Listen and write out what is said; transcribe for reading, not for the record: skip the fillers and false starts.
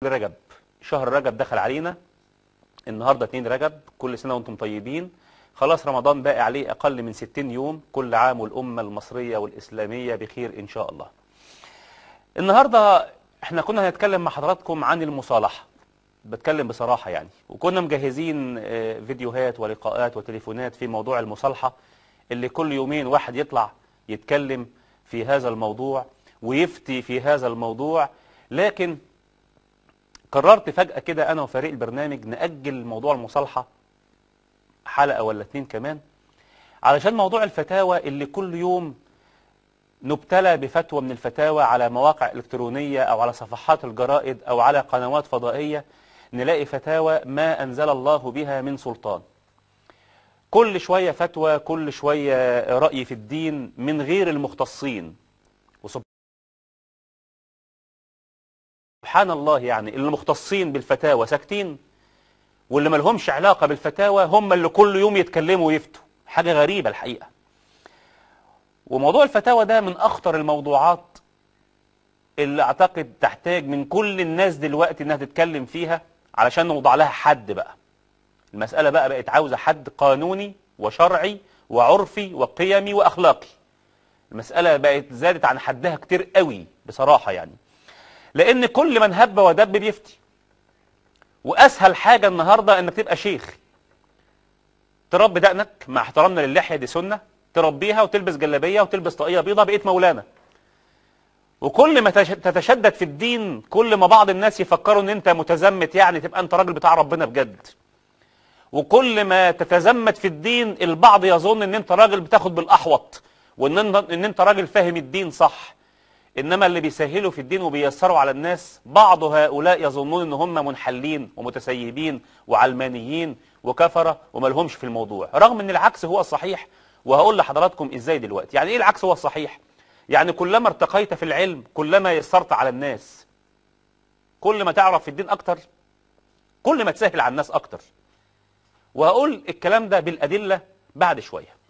رجب، شهر رجب دخل علينا النهارده 2 رجب. كل سنه وانتم طيبين. خلاص رمضان باقي عليه اقل من 60 يوم. كل عام والامه المصريه والاسلاميه بخير ان شاء الله. النهارده احنا كنا هنتكلم مع حضراتكم عن المصالحه، بتكلم بصراحه يعني، وكنا مجهزين فيديوهات ولقاءات وتليفونات في موضوع المصالحه، اللي كل يومين واحد يطلع يتكلم في هذا الموضوع ويفتي في هذا الموضوع. لكن قررت فجأة كده أنا وفريق البرنامج نأجل موضوع المصالحة حلقة ولا 2 كمان، علشان موضوع الفتاوى اللي كل يوم نبتلى بفتوى من الفتاوى على مواقع إلكترونية أو على صفحات الجرائد أو على قنوات فضائية، نلاقي فتاوى ما أنزل الله بها من سلطان. كل شوية فتوى، كل شوية رأي في الدين من غير المختصين. سبحان الله، يعني المختصين بالفتاوى ساكتين، واللي ما لهمش علاقة بالفتاوى هم اللي كل يوم يتكلموا ويفتوا. حاجة غريبة الحقيقة. وموضوع الفتاوى ده من أخطر الموضوعات اللي أعتقد تحتاج من كل الناس دلوقتي إنها تتكلم فيها، علشان نوضع لها حد بقى. المسألة بقت عاوزة حد قانوني وشرعي وعرفي وقيمي وأخلاقي. المسألة بقت زادت عن حدها كتير قوي بصراحة يعني، لأن كل من هب ودب بيفتي. وأسهل حاجة النهاردة إنك تبقى شيخ، تربي دقنك، مع احترامنا للحية دي سنة، تربيها وتلبس جلابية وتلبس طاقية بيضة، بقيت مولانا. وكل ما تتشدد في الدين، كل ما بعض الناس يفكروا إن أنت متزمت، يعني تبقى أنت راجل بتاع ربنا بجد. وكل ما تتزمت في الدين، البعض يظن إن أنت راجل بتاخد بالأحوط، وإن أنت راجل فاهم الدين صح. إنما اللي بيسهلوا في الدين وبييسروا على الناس، بعض هؤلاء يظنون إن هم منحلين ومتسيبين وعلمانيين وكفرة وما لهمش في الموضوع، رغم إن العكس هو الصحيح. وهقول لحضراتكم إزاي دلوقتي. يعني إيه العكس هو الصحيح؟ يعني كلما ارتقيت في العلم كلما يسرت على الناس. كل ما تعرف في الدين أكتر كل ما تسهل على الناس أكتر. وهقول الكلام ده بالأدلة بعد شوية.